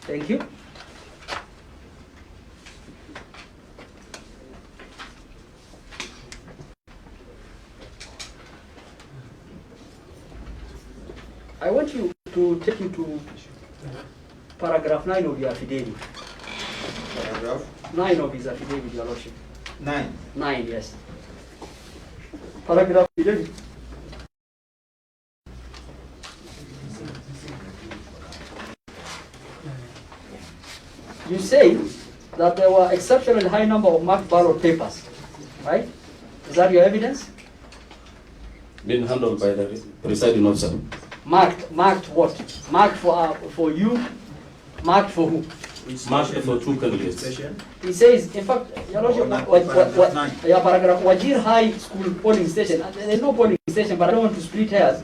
Thank you. I want you to take you to paragraph 9 of your affidavit. Paragraph 9 of his affidavit, Your Lordship. 9. 9, yes. Paragraph 11. You say that there were exceptionally high number of marked ballot papers, right? Is that your evidence? Been handled by the presiding officer. Marked what? Marked for you, marked for who? Marked for 2 candidates. He says, in fact, Your Lordship, paragraph Wajir High School polling station. There's no polling station, but I don't want to split hairs.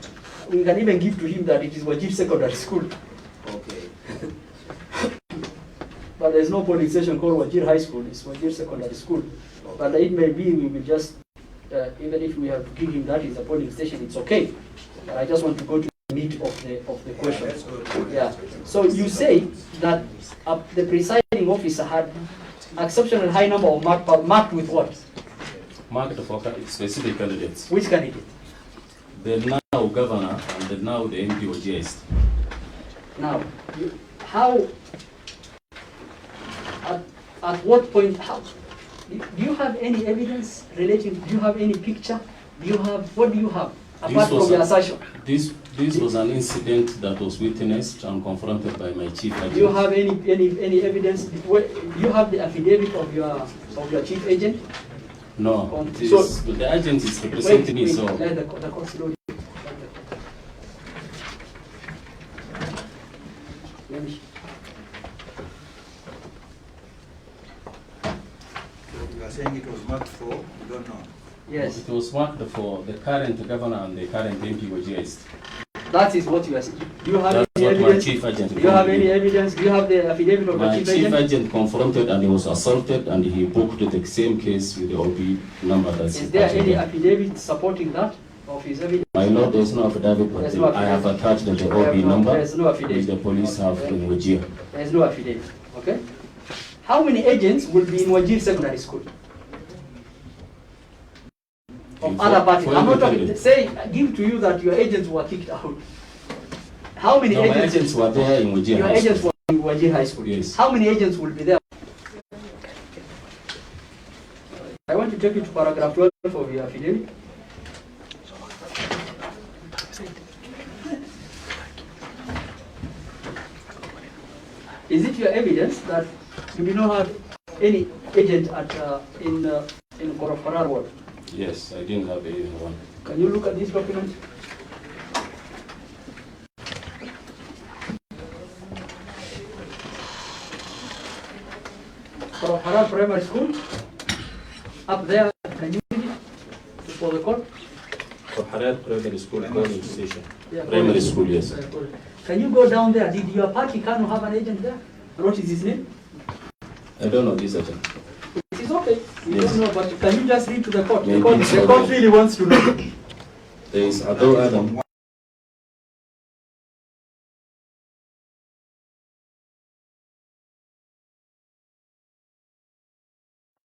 We can even give to him that it is Wajir Secondary School. Okay. But there's no polling station called Wajir High School. It's Wajir Secondary School. But it may be we will just, even if we have to give him that is a polling station, it's okay. But I just want to go to the meat of the question. Yeah. So you say that the presiding officer had exceptional high number of marked with what? Marked for specific candidates. Which candidate? The now governor and the now the MP or GS. Now, how? At what point? How? Do you have any evidence relating? Do you have any picture? Do you have? What do you have apart from your assertion? This was an incident that was witnessed and confronted by my chief agent. Do you have any evidence? Do you have the affidavit of your chief agent? No. The agent is representing me. So let the court slowly. Let me. You are saying it was marked for, you don't know. Yes. It was marked for the current governor and the current MP or GS. That is what you are saying. Do you have That's any what evidence? my chief agent. Do you have any evidence? Do you have the affidavit of My the chief agent? agent confronted and he was assaulted and he booked the same case with the OB number that's. Is there any affidavit supporting that of his evidence? My lord, there is no affidavit, but There's no I have attached the OB affidavit. number There's no affidavit. which the police have in Wajir. There is no affidavit. Okay. How many agents will be in Wajir Secondary School? Of other parties. I'm not talking. Say, give to you that your agents were kicked out. How many No, my agents? agents were there in Wajir. Your High agents School. were in Wajir High School. Yes. How many agents will be there? I want to take you to paragraph 12 of your affidavit. Is it your evidence that you do not have any agent at in Korofarar ward? Yes, I didn't have even one. Can you look at this document? Korofarar Primary School, up there, can you read it for the court? For Harar Primary School, polling station. Yeah, Primary school, yes. Can you go down there? Did your party Kanu have an agent there? What is his name? I don't know this agent. It is okay. You Yes. don't know, but can you just read to the court? Maybe The so. court really wants to know. There is Ado Adam.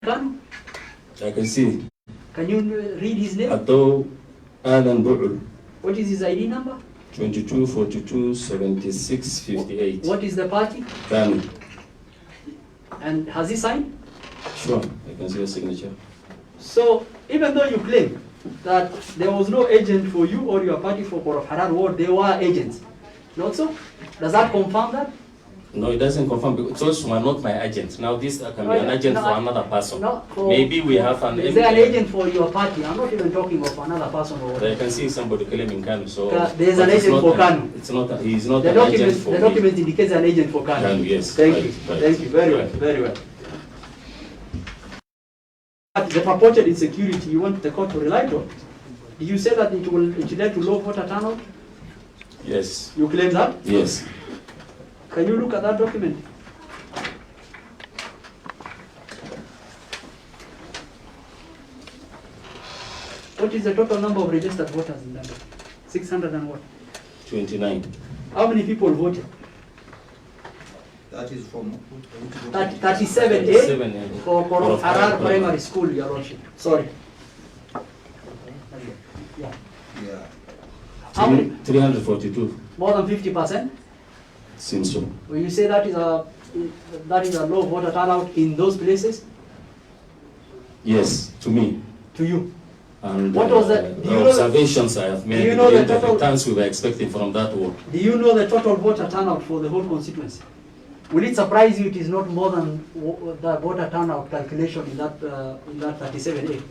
Kanu, I can see can you read his name? Ado Adam Bu'ul, What is his ID number? 22 42 76 58. What is the party? Kanu. And has he signed? Sure, I can see your signature. So even though you claim that there was no agent for you or your party for Korof Harar ward, there were agents. Not so? Does that confirm that? No, it doesn't confirm because those were not my agent. Now this can be an agent for another person. No, Maybe we have an. Is there an agent for your party? I'm not even talking of another person or I can see somebody claiming Kanu. So there is an agent for Kanu. It's not. He's not The an agent document, for the me. document indicates an agent for Kanu. Kanu, yes. Thank Right, you. right. Thank you. Very well. Right. Very well. But the purported insecurity you want the court to rely on, did you say that it led to low voter turnout? Yes. You claim that? Yes. Can you look at that document? What is the total number of registered voters in London? 600 and what? 29. How many people voted? That is from 37A 37A. for Korof Harar Harar Primary School, Your Lordship. Sorry. Yeah. Yeah. How many? 342. More than 50%? Seems so. Will you say that is a low voter turnout in those places? Yes, to me. To you? And What was the- do you know- observations I have made, you know the the total- returns we were expecting from that vote. Do you know the total voter turnout for the whole constituency? Will it surprise you it is not more than the voter turnout calculation in that 37A?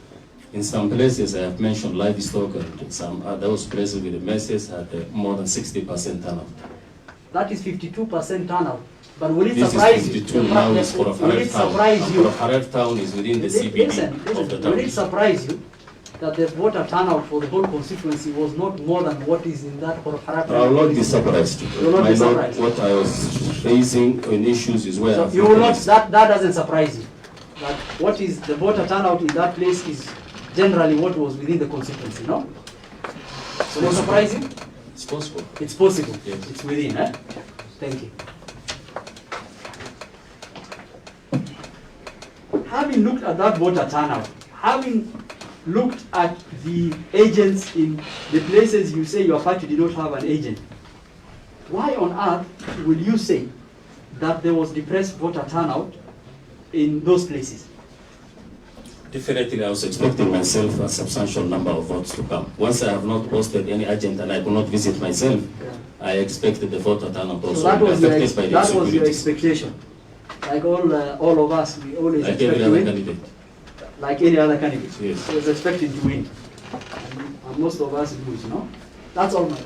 In some places, I have mentioned livestock, and some those places with the masses had more than 60% turnout. That is 52% turnout. But will it This surprise is you? 52 now is for Will it town. surprise you? Harar town is within the CBD Listen, of the will it town. surprise you that the voter turnout for the whole constituency was not more than what is in that for Harar? I will not be surprised. You will not My be lord, surprised. what I was facing in issues is where So I've you will not, focused. that doesn't surprise you. That what is the voter turnout in that place is generally what was within the constituency, no? So not surprise you? It's possible. It's possible. Yes. It's within, eh? Thank you. Having looked at that voter turnout, having looked at the agents in the places you say your party did not have an agent, why on earth will you say that there was depressed voter turnout in those places? Definitely, I was expecting myself a substantial number of votes to come. Once I have not posted any agent and I could not visit myself, I expected the voter turnout also So that was your, affected by the that was your insecurities. expectation. Like all of us, we always Like expect every to other win. candidate. Like any other candidate. Yes. He was expecting to win. And most of us lose, you know? That's all, my lord.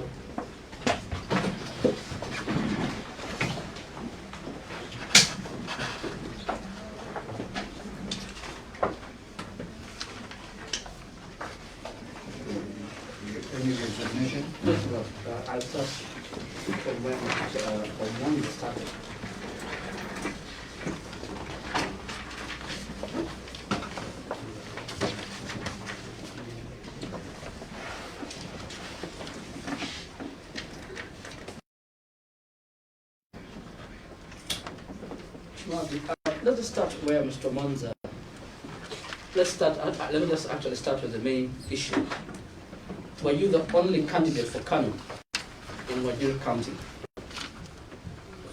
Any resignation? I'll start from when we started. Let us start where Mr. Monza. Let me just actually start with the main issue. Were you the only candidate for Kano in Wajir County?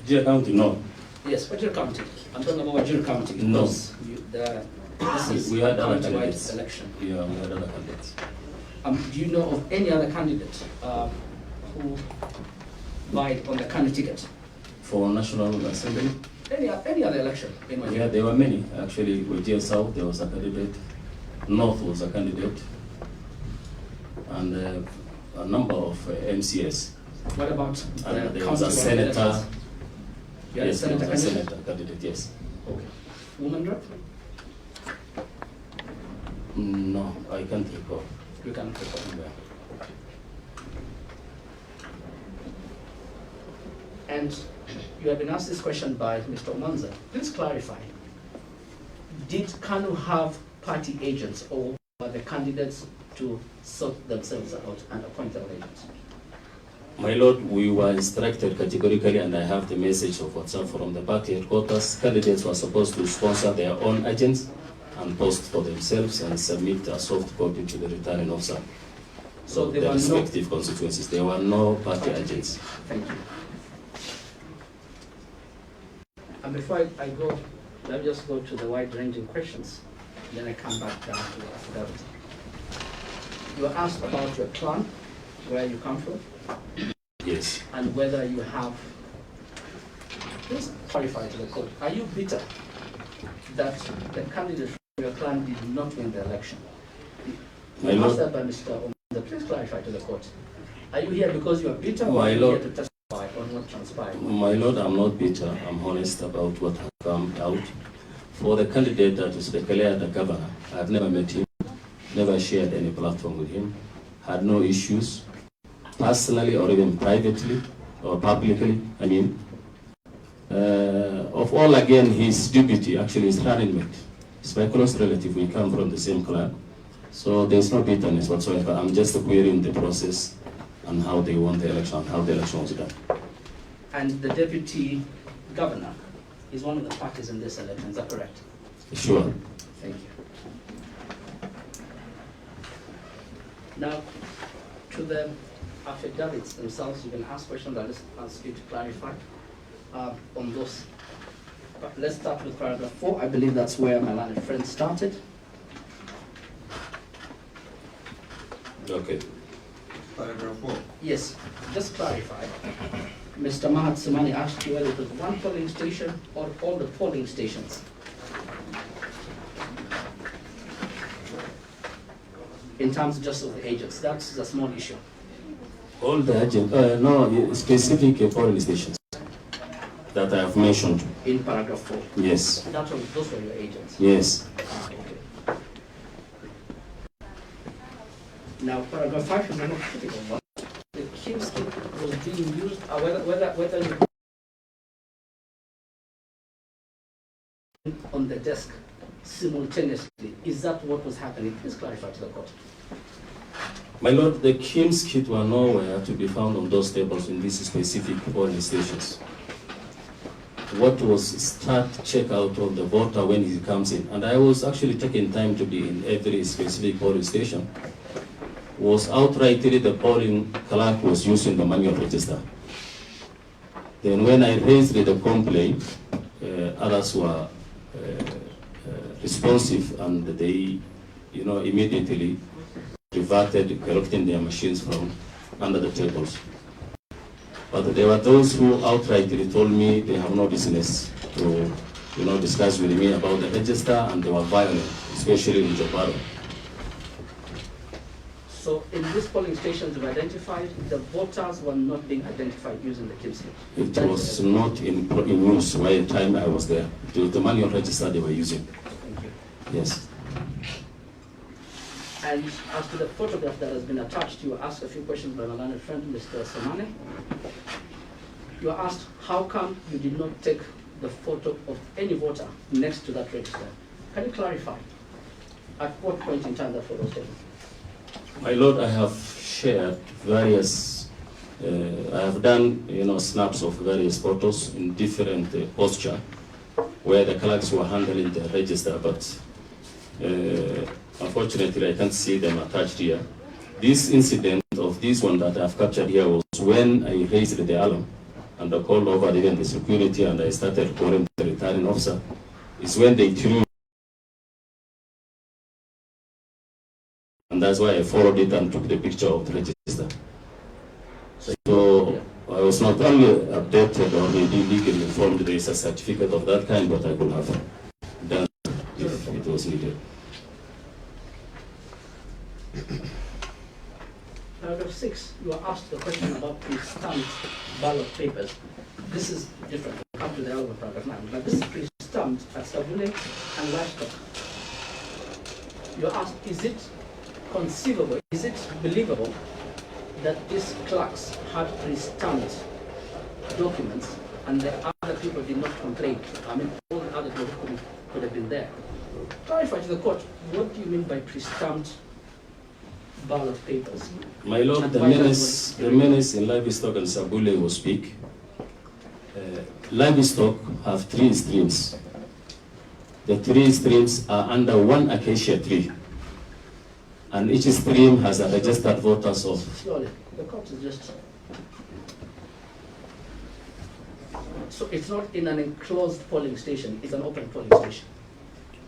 Wajir County, no. Yes, Wajir County. I'm talking about Wajir County. No. Because this is We had other county-wide candidates. election. Yeah, we had other candidates. Do you know of any other candidate who vied on the Kano ticket? For National Assembly, Any other election in Wajir? yeah, there were many. Actually, Wajir South, there was a candidate. North was a candidate. And a number of MCS. What about And the there was a county-wide senator. elections? You had a Yes, there was senator a candidate? senator candidate, yes. Okay. Woman rep? No, I can't recall. You can recall. Yeah. And you have been asked this question by Mr. Omanza. Please clarify. Did Kanu have party agents or were the candidates to sort themselves out and appoint their agents? My lord, we were instructed categorically, and I have the message of WhatsApp from the party headquarters. Candidates were supposed to sponsor their own agents and post for themselves and submit a soft copy to the returning officer. So there the were no- respective constituencies. There were no party agents. Thank you. And before I go, let me just go to the wide-ranging questions. Then I come back down to affidavit. You were asked about your clan, where you come from, Yes. and whether you have. Please clarify to the court. Are you bitter that the candidate from your clan did not win the election? My You lord- asked that by Mr. Omanza. Please clarify to the court. Are you here because you are bitter, or My are you lord- here to testify on what transpired? My lord, I'm not bitter. I'm honest about what has come out. For the candidate that is declared the governor, I've never met him, never shared any platform with him, had no issues, personally or even privately or publicly, I mean. Of all, again, his deputy, actually his running mate. He's my close relative, we come from the same clan. So there's no bitterness whatsoever. I'm just querying the process and how they won the election, how the election was done. And the deputy governor, is one of the parties in this election. Is that correct? Sure. Thank you. Now, to the affidavits themselves, you can ask questions. I'll just ask you to clarify on those. But let's start with paragraph 4. I believe that's where my learned friend started. Okay. Paragraph 4. Yes, just clarify. Mr. Mahat Sumani asked you whether it was one polling station or all the polling stations. In terms just of the agents, that's a small issue. All the agents, no, specific polling stations that I have mentioned. In paragraph 4. Yes. Those were your agents. Yes. Okay. Now, paragraph 5 is a more critical one. The Kim scheme was being used, whether you on the desk simultaneously. Is that what was happening? Please clarify to the court. My lord, the Kim's kit were nowhere to be found on those tables in these specific polling stations. What was start check out of the voter when he comes in, and I was actually taking time to be in every specific polling station, was outrightly the polling clerk was using the manual register. Then when I raised the complaint, others were responsive, and they, immediately reverted, collecting their machines from under the tables. But there were those who outrightly told me they have no business to, discuss with me about the register, and they were violent, especially in Joparo. So in these polling stations we identified, the voters were not being identified using the Kim scheme. It was not in use by the time I was there. It was the manual register they were using. Thank you. Yes. And as to the photograph that has been attached, you were asked a few questions by my learned friend, Mr. Samane. You were asked, how come you did not take the photo of any voter next to that register? Can you clarify at what point in time that photo was taken? My lord, I have shared various, I have done, snaps of various photos in different posture where the clerks were handling the register, but unfortunately I can't see them attached here. This incident of this one that I've captured here was when I raised the alarm and I called over even the security and I started calling the returning officer. Is when they threw, and that's why I followed it and took the picture of the register. So I was not only updated or legally informed there is a certificate of that kind, but I could have done if it was needed. Paragraph 6, you are asked the question about pre-stamped ballot papers. This is different. We'll come to the other paragraph 9. But this is pre-stamped at Sabule and Livestock. You are asked, is it conceivable, is it believable that these clerks had pre-stamped documents and the other people did not complain? I mean, all the other people could have been there. Clarify to the court, what do you mean by pre-stamped ballot papers? My lord, the menace in Livestock and Sabule was big. Livestock have 3 streams. The 3 streams are under one acacia tree. And each stream has a registered voters of. Slowly, the court is just. So it's not in an enclosed polling station, it's an open polling station.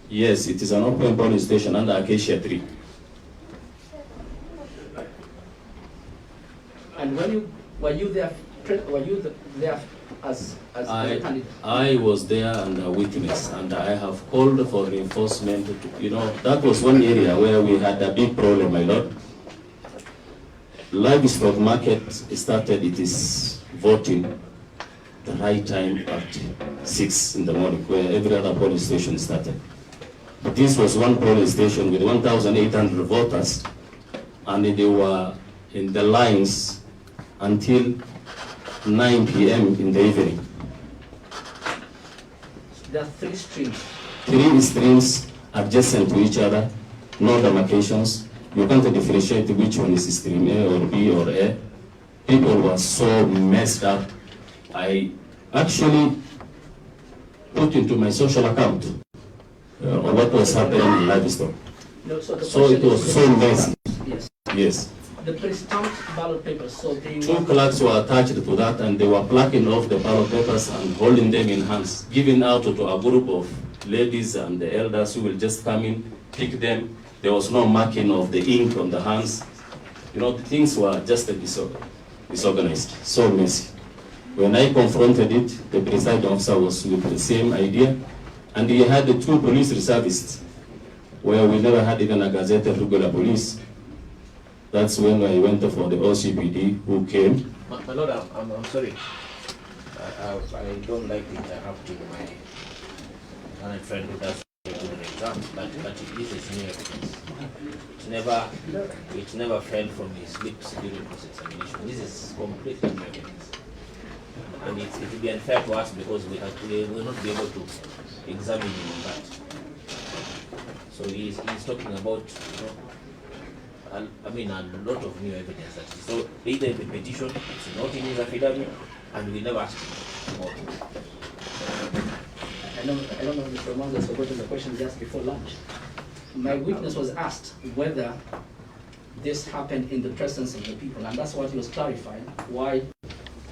Yes, it is an open polling station under acacia tree. And were you there as a candidate? I was there and a witness, and I have called for reinforcement. That was one area where we had a big problem, my lord. Livestock market started its voting the right time at 6 in the morning, where every other polling station started. But this was one polling station with 1,800 voters, and they were in the lines until 9 p.m. in the evening. There are 3 streams. 3 streams adjacent to each other, no demarcations. You can't differentiate which one is stream A or B or A. People were so messed up. I actually put into my social account on what was happening in livestock. No, so It was so messy. Yes. Yes. The pre-stamped ballot papers, so they Two clerks were attached to that, and they were plucking off the ballot papers and holding them in hands, giving out to a group of ladies and the elders who will just come in, pick them. There was no marking of the ink on the hands. You know, the things were just disorganized, so messy. When I confronted it, the presiding officer was with the same idea, and he had the two police reservists, where we never had even a gazette of regular police. That's when I went for the OCPD who came. My Lord, I'm sorry. I don't like to interrupt my friend who does an exam, but this is new evidence. It never fell from his lips during cross-examination. This is completely new evidence. And it will be unfair to us because we will not be able to examine him on that. So he's talking about, a lot of new evidence. So either in the petition, it's not in his affidavit, and we never asked him about it. I don't know if Mr. Mwanza has forgotten the question just before lunch. My witness was asked whether this happened in the presence of the people, and that's what he was clarifying, why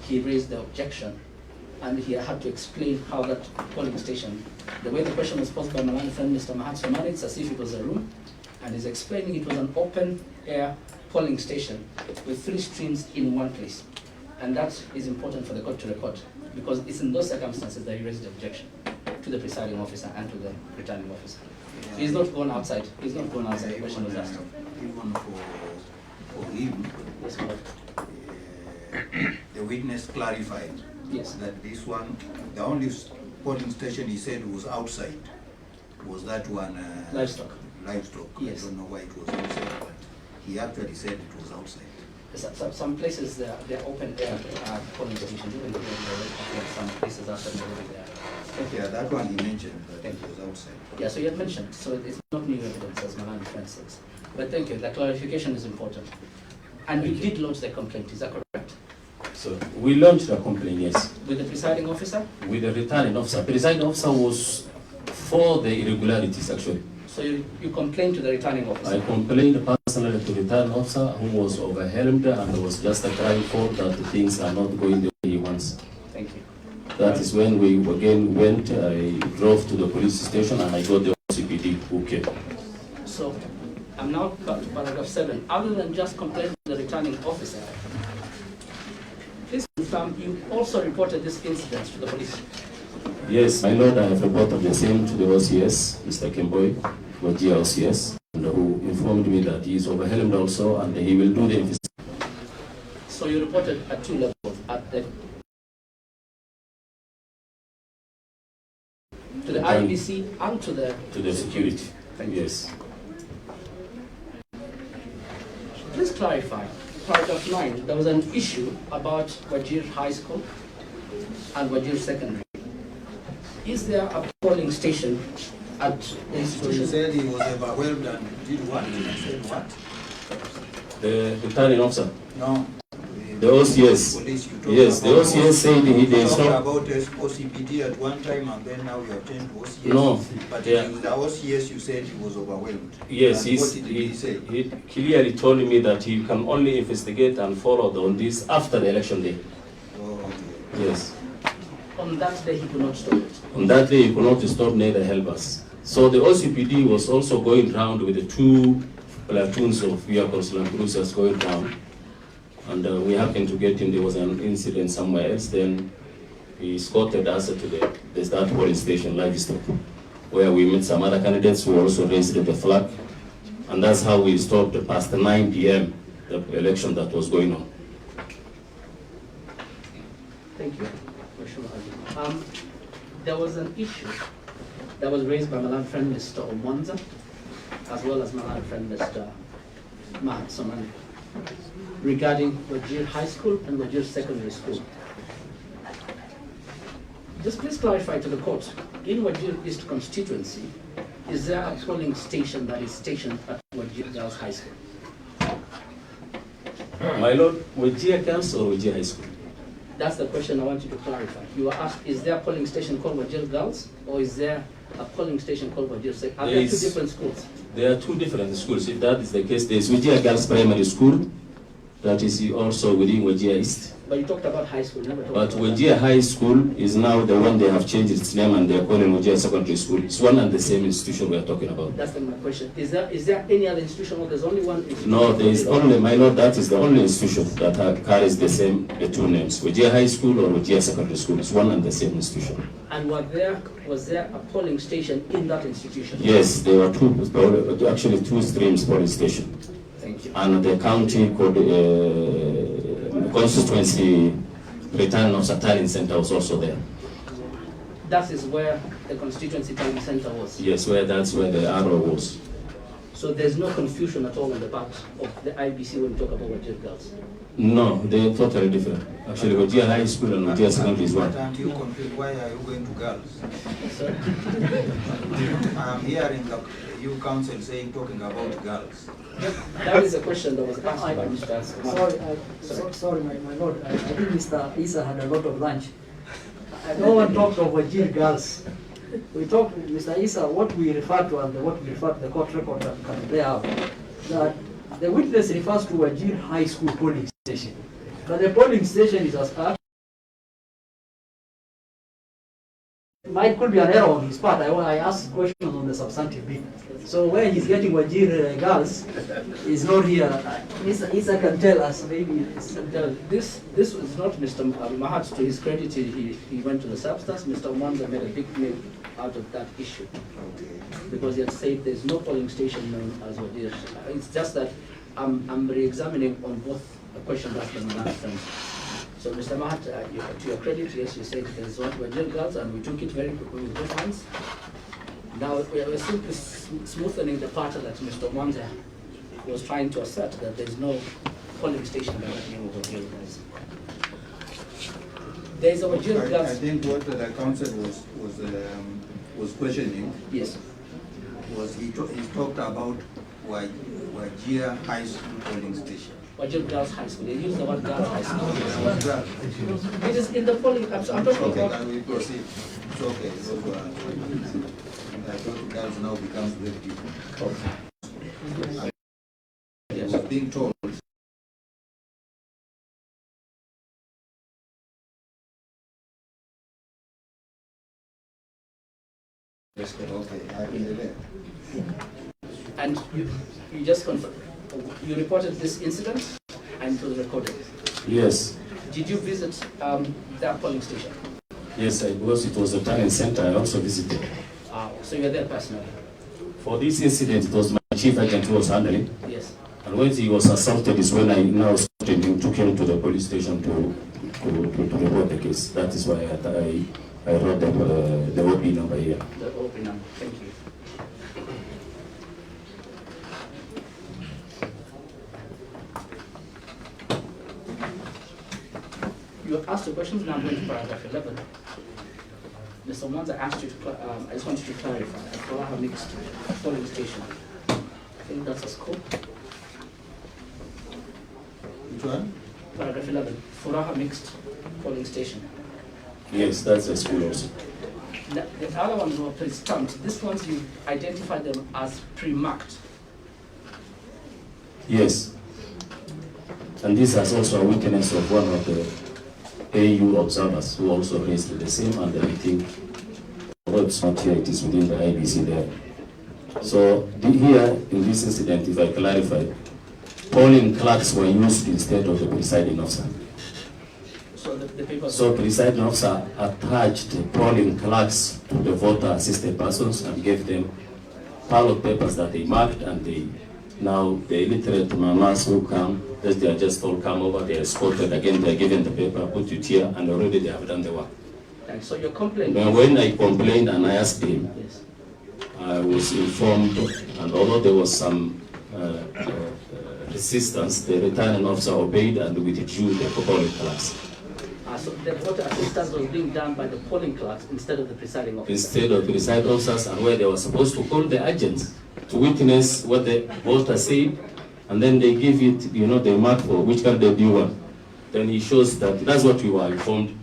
he raised the objection, and he had to explain how that polling station, the way the question was posed by my learned friend Mr. Mahat Somani, it's as if it was a room, and he's explaining it was an open air polling station with 3 streams in one place. And that is important for the court to record, because it's in those circumstances that he raised the objection to the presiding officer and to the returning officer. He's not gone outside. He's not gone outside. The question was asked. Even for him, Yes, Lord. the witness clarified Yes. that this one, the only polling station he said was outside, was that one. Livestock. Livestock. Yes. I don't know why it was outside, but he actually said it was outside. Some places they're open air polling stations. Even some places outside there. Yeah, that one he mentioned, but Thank it was outside. Yeah, so you had mentioned, so it's not new evidence, as my learned friend says. But thank you, the clarification is important. And you did launch the complaint, is that correct? So we launched a complaint, yes, With the presiding officer? with the returning officer. Presiding officer was for the irregularities, actually. So you complained to the returning officer? I complained personally to the returning officer, who was overwhelmed and was just crying for that things are not going the way he wants. Thank you. That is when we again went, I drove to the police station and I got the OCPD who came. So I'm now cut to paragraph 7. Other than just complaining to the returning officer, please confirm you also reported this incident to the police? Yes, my lord, I have reported the same to the OCS, Mr. Kemboy, Wajir OCS, and who informed me that he is overwhelmed also and he will do the investigation. So you reported at 2 levels, at the to the IBC and to the security. Thank you. Yes. Please clarify, paragraph 9, there was an issue about Wajir High School and Wajir Secondary. Is there a polling station at the So he institution? said he was overwhelmed and did what? He said what? The returning officer, No. the OCS. Police, you talked Yes, the about- OCS said he You did talked not. about OCPD at one time and then now you have changed to OCS. No, But yeah. the OCS you said he was overwhelmed. Yes, And what did he say? he clearly told me that he can only investigate and follow on this after the election day. Oh, okay. Yes. On that day, he could not stop it. On that day, he could not stop neither help us. So the OCPD was also going round with the 2 platoons of vehicles, land cruisers going down. And we happened to get him, there was an incident somewhere else, then he escorted us to the start polling station, livestock, where we met some other candidates who also raised the flag. And that's how we stopped past 9 p.m. the election that was going on. Thank you. There was an issue that was raised by my learned friend Mr. Omonza, as well as my learned friend Mr. Mahat Somani, regarding Wajir High School and Wajir Secondary School. Just please clarify to the court, in Wajir East constituency, is there a polling station that is stationed at Wajir Girls High School? My lord, Wajir Girls or Wajir High School? That's the question I want you to clarify. You were asked, is there a polling station called Wajir Girls, or is there a polling station called Wajir Sec? Are there two different schools? There are two different schools. If that is the case, there is Wajir Girls Primary School, that is also within Wajir East. But you talked about high school, never talked But about Wajir High School is now the one they have changed its name and they are calling Wajir Secondary School. It's one and the same institution we are talking about. That's my question. Is there any other institution, or there's only one institution? No, there is only, my lord, that is the only institution that carries the two names. Wajir High School or Wajir Secondary School. It's one and the same institution. And was there a polling station in that institution? Yes, there were actually two streams polling station. Thank you. And the county constituency return of tallying center was also there. That is where the constituency tallying center was? Yes, that's where the arrow was. So there's no confusion at all on the part of the IBC when you talk about Wajir Girls? No, they're totally different. Actually, Wajir High School and Wajir Secondary is one. But aren't you confused? Why are you going to girls? Sorry? I'm hearing you council talking about girls. That is a question that was asked by Mr. Asma. Sorry, my lord. I think Mr. Isa had a lot of lunch. No one talked of Wajir Girls. We talked, Mr. Isa, what we refer to and what we refer to the court record that can play out, that the witness refers to Wajir High School polling station. But the polling station is as might could be an error on his part. I asked questions on the substantive bit. So where he's getting Wajir Girls is not here. Isa can tell us maybe. This was not Mr. Mahat, to his credit. He went to the substance. Mr. Umanda made a big name out of that issue. Because he had said there's no polling station known as Wajir. It's just that I'm re-examining on both the questions asked by my last friend. So Mr. Mahat, to your credit, yes, you said there's one Wajir Girls, and we took it very quickly with both hands. Now we're simply smoothing the part that Mr. Umanda was trying to assert, that there's no polling station by that name of Wajir Girls. There's a Wajir Girls. I think what the council was questioning. Yes. Was he talked about Wajir High School polling station. Wajir Girls High School. They use the word Girls High School. Girls. It is in the polling. I'm talking Okay, about. can we proceed? It's okay. I thought girls now becomes very different. Okay. I was being told. Okay, I've been there. And you just confirmed, you reported this incident and it was recorded. Yes. Did you visit that polling station? Yes, because it was a talent center, I also visited. So you were there personally? For this incident, it was my chief agent who was handling. Yes. And when he was assaulted is when I now stopped him, took him to the police station to report the case. That is why I wrote the OP number here. The OP number, thank you. You have asked the questions, now I'm going to paragraph 11. Mr. Mwanza asked you to, I just want you to clarify, for our mixed polling station. I think that's a scope. Which one? Paragraph 11, Furaha mixed polling station. Yes, that's the school also. The other ones were pre-stamped. This ones you identified them as pre-marked. Yes. And this has also a witness of one of the AU observers who also raised the same, and I think, although it's not here, it is within the IBC there. So here, in this incident, if I clarify, polling clerks were used instead of the presiding officer. So presiding officer attached the polling clerks to the voter assisted persons and gave them ballot papers that they marked, and now the illiterate mamas who come, they are just all come over, they are escorted again, they are given the paper, put it here, and already they have done the work. And so your complaint? When I complained and I asked him, yes, I was informed, and although there was some resistance, the returning officer obeyed and withdrew the polling clerks. So the voter assistance was being done by the polling clerks instead of the presiding officer? Instead of the presiding officers, and where they were supposed to call the agents to witness what the voter said, and then they give it, they mark for which candidate do you want. then he shows that that's what we were informed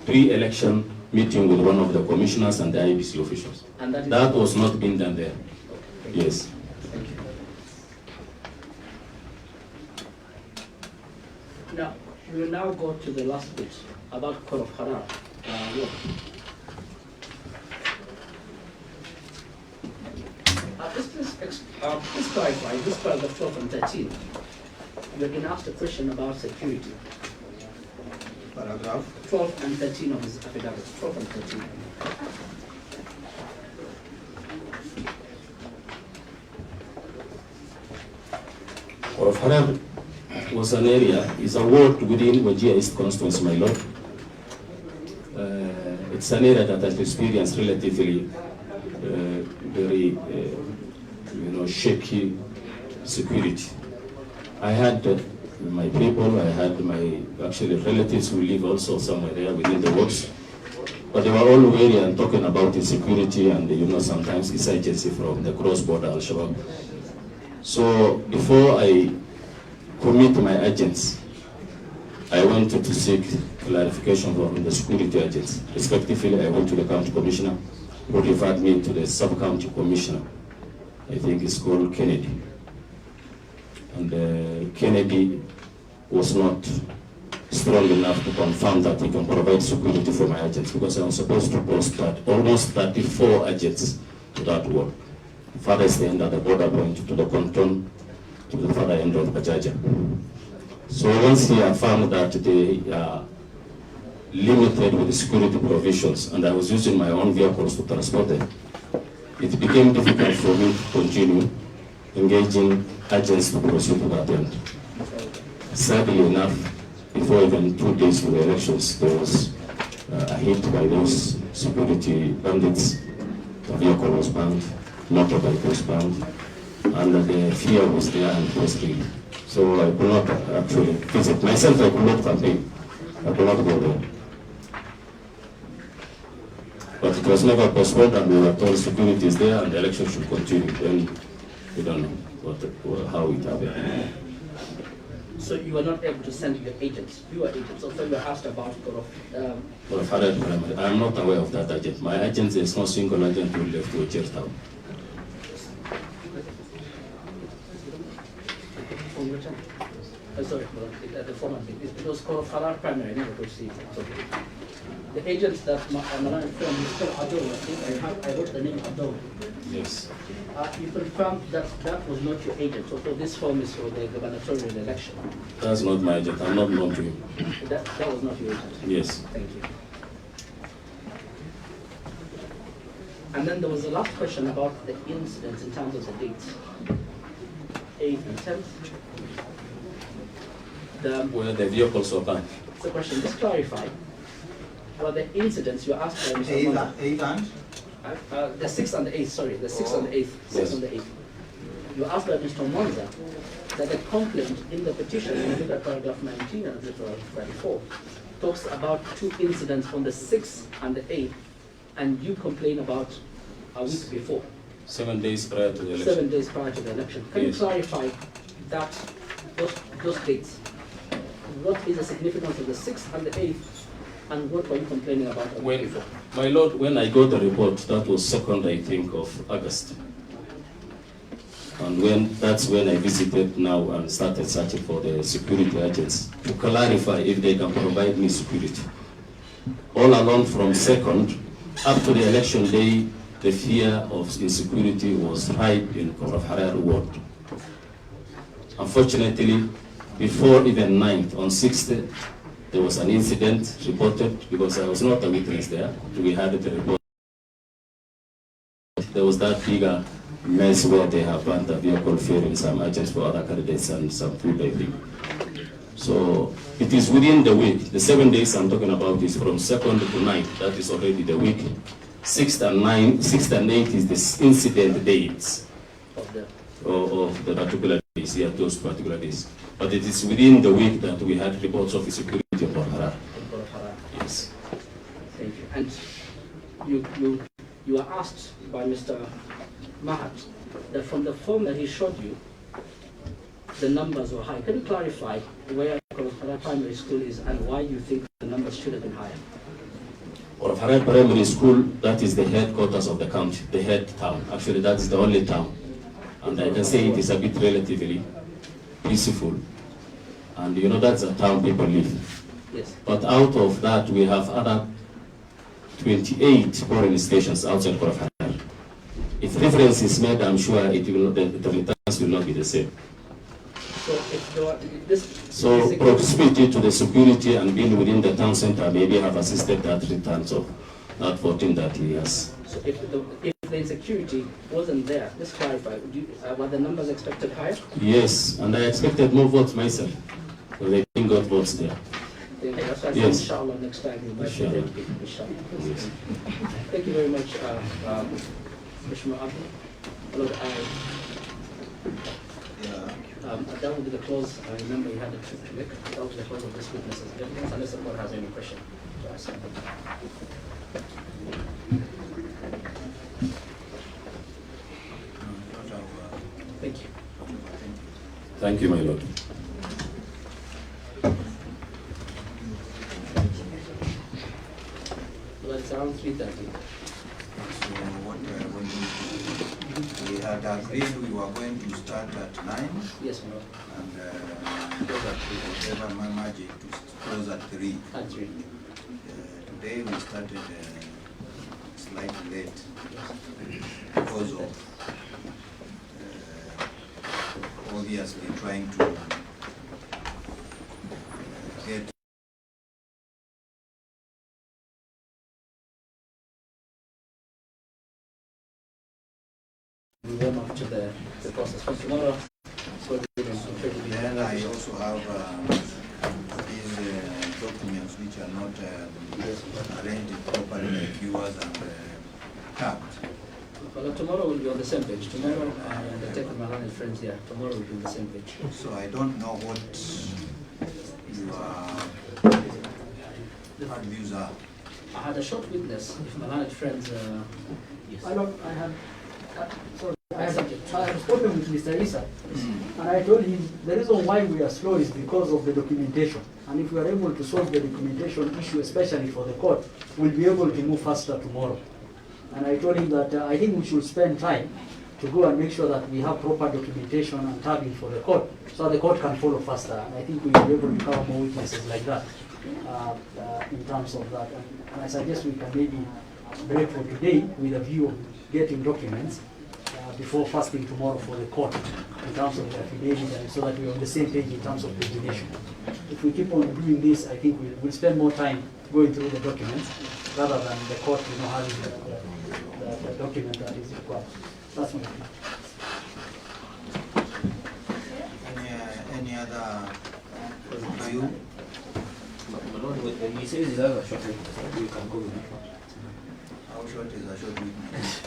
pre-election meeting with one of the commissioners and the IBC officials. And that was not being done there. Yes. Thank you. Now, we will now go to the last bit about Code of Harar. Please clarify, this paragraph 12 and 13, you have been asked a question about security. Paragraph 12 and 13 of his affidavit, 12 and 13. Code of Harar was an area, is a ward within Wajir East constituency, my lord. It's an area that has experienced relatively very shaky security. I had my people, I had my actually relatives who live also somewhere there within the wards, but they were all wary and talking about insecurity and sometimes insurgency from the cross-border Al-Shabaab. So before I commit my agents, I wanted to seek clarification from the security agents. Respectively, I went to the county commissioner, who referred me to the sub-county commissioner. I think it's called Kennedy. And Kennedy was not strong enough to confirm that he can provide security for my agents, because I was supposed to post almost 34 agents to that ward. Farthest end at the border point to the Konton, to the further end of Bajaja. So once he affirmed that they are limited with the security provisions, and I was using my own vehicles to transport them, it became difficult for me to continue engaging agents to proceed to that end. Sadly enough, before even 2 days to the elections, there was a hit by those security bandits. The vehicle was banned, motorbike was banned, and the fear was there and it was real. So I could not actually visit. Myself, I could not campaign. I could not go there. But it was never postponed, and we were told security is there and the election should continue. Then we don't know how it happened. So you were not able to send your agents, your agents, also you were asked about I'm not aware of that agent. My agent, there's no single agent who left to Wajir town. Sorry, the format, it was called Harar primary, I never could see it. Okay. The agents that Malan informed is still Adol. I think I wrote the name Adol. Yes. You confirmed that that was not your agent, so this form is for the gubernatorial election. That's not my agent. I'm not known to him. That was not your agent? Yes. Thank you. And then there was the last question about the incidents in terms of the dates. 8th and 10th. Where the vehicles were banned. The question, just clarify. Were the incidents you were asked by Mr. Monza? 8 and? The 6th and the 8th, sorry, the 6th and the 8th. 6th Yes. and the 8th. You were asked by Mr. Monza that the complaint in the petition, when you look at paragraph 19 and 34, talks about 2 incidents on the 6th and the 8th, and you complain about a week before. 7 days prior to the election. 7 days prior to the election. Can you clarify that those dates? What is the significance of the 6th and the 8th, and what were you complaining about a week before? My lord, when I got the report, that was 2nd, I think, of August. And that's when I visited now and started searching for the security agents to clarify if they can provide me security. All along from 2nd up to the election day, the fear of insecurity was high in Harar ward. Unfortunately, before even 9th, on 6th, there was an incident reported, because I was not a witness there. We had the report. There was that bigger mess where they have banned the vehicle fearing some agents for other candidates and some food, I think. So it is within the week. The 7 days I'm talking about is from 2nd to 9th. That is already the week. 6th and 8th is the incident dates of the particular days, yeah, those particular days. But it is within the week that we had reports of insecurity in Harar. Yes. Thank you. And you were asked by Mr. Mahat that from the form that he showed you, the numbers were high. Can you clarify where primary school is and why you think the numbers should have been higher? Or Farad Primary School, that is the headquarters of the county, the head town. Actually, that is the only town. And I can say it is a bit relatively peaceful. And you know, that's a town people live. Yes. But out of that, we have other 28 polling stations outside Farad. If reference is made, I'm sure it will not, the returns will not be the same. So if there were, this So proximity to the security and being within the town center maybe have assisted that returns of that voting that he has. So if the insecurity wasn't there, just clarify, were the numbers expected higher? Yes, and I expected more votes myself. So they didn't got votes there. That's why I said, Yes. inshallah, next time you might Inshallah. be there. Inshallah. Yes. Thank you very much, Mr. Abdul. Lord, that would be the close. I remember you had a trip to make. That was the close of this witness's evidence, unless the court has any question to ask. Thank you. Thank you, my lord. Well, it's around 3:30. So what we had agreed we were going to start at 9 Yes, my lord. and whatever my magic to close at 3. At 3. Today we started slightly late because of obviously trying to get We warm up to the process for tomorrow. So then I also have these documents which are not arranged properly like viewers and tagged. Well, tomorrow we'll be on the same page. Tomorrow, the tech and my learned friends here. Tomorrow we'll be on the same page. So I don't know what your views are. I had a short witness. If my learned friends, yes. I have spoken with Mr. Issa, and I told him the reason why we are slow is because of the documentation. And if we are able to solve the documentation issue, especially for the court, we'll be able to move faster tomorrow. And I told him that I think we should spend time to go and make sure that we have proper documentation and tagging for the court, so the court can follow faster. And I think we will be able to cover more witnesses like that in terms of that. And I suggest we can maybe break for today with a view of getting documents before fasting tomorrow for the court in terms of the affidavit, and so that we're on the same page in terms of designation. If we keep on doing this, I think we'll spend more time going through the documents rather than the court, having the document that is required. That's my opinion. Any other view? When he says he has a short witness, you can go with it. How short is a short witness?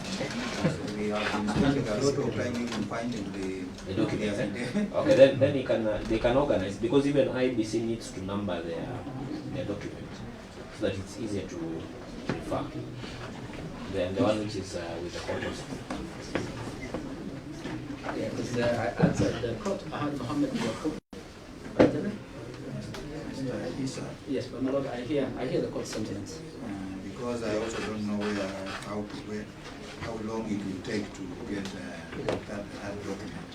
So we have been spending a lot of time even finding the documents. affidavit. Okay, then they can organize, because even IBC needs to number their document so that it's easier to refer. Then the one which is with the court also. Yeah, because I answered the court. I had Mohammed Yakub. Yes, but my lord, I hear the court sentence. Because I also don't know how long it will take to get that document.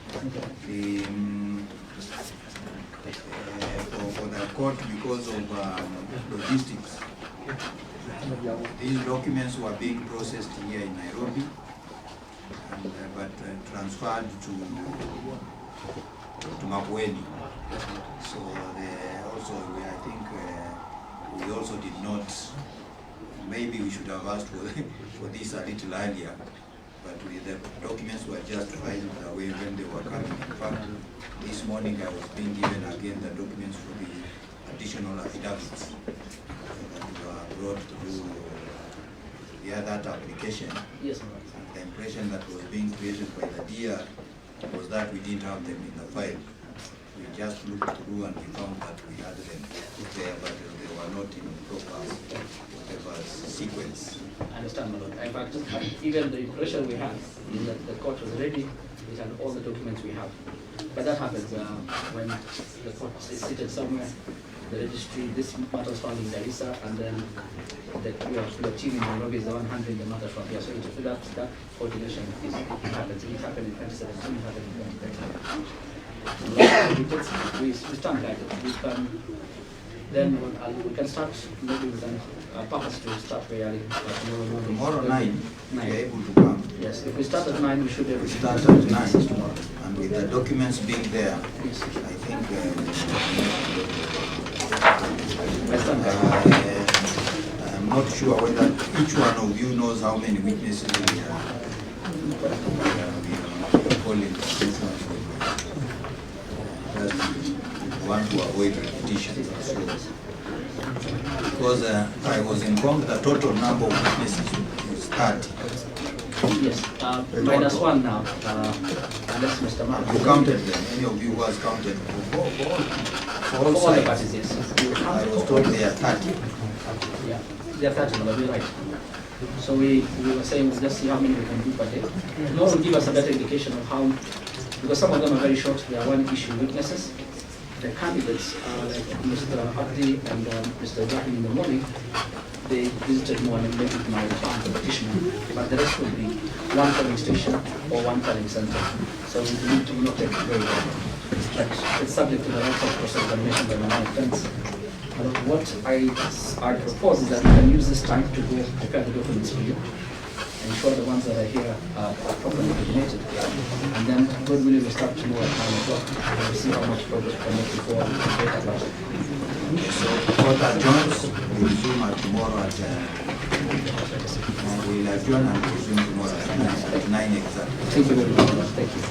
For the court, because of logistics, these documents were being processed here in Nairobi, but transferred to Makueni. So I think we also did not. Maybe we should have asked for this a little earlier, but the documents were just filed away when they were coming. In fact, this morning I was being given again the documents for the additional affidavits that were brought through that application. Yes, The impression that was being created by the DR was that we didn't have them in the file. We just looked through and we found that we had them there, but they were not in proper whatever sequence. I understand, my lord. In fact, even the impression we had is that the court was ready, it had all the documents we have. But that happens when the court is seated somewhere, the registry, this matter was found in Garissa, and then the team in Nairobi is the one handling the matter from here. So that coordination happens. It happened in 2017, it happened in 2013. We stand like it. We can, then we can start, maybe we can purpose to start very early. Tomorrow 9, we are 9. able to come. Yes, if we start at 9, we should be able to Start at 9. tomorrow. And with the documents being there, Yes. I think I stand by it. I'm not sure whether each one of you knows how many witnesses we are calling. Just want to avoid repetition. Because I was informed the total number of witnesses is 30. Yes, minus 1 now, unless Mr. Mark. You counted them, any of you who has counted for all All the sides. parties, yes. I was told they are 30. Yeah, they are 30, but you're right. So we were saying, let's see how many we can do per day. Tomorrow will give us a better indication of how, because some of them are very short, they are one issue witnesses. The candidates, like Mr. Abdi and Mr. Ibrahim in the morning, they visited more and met with my petitioner, but the rest will be one polling station or one polling center. So we need to note it very well. But it's subject to the right of cross-examination by my defense. But what I propose is that we can use this time to go prepare the documents for you, ensure the ones that are here are properly coordinated, and then God willing we'll start tomorrow at 9 o'clock and we'll see how much progress we can make before we complete our budget. So Court adjourns, we resume at tomorrow at, we'll adjourn and resume tomorrow at 9 exactly. Thank you very much. Thank you.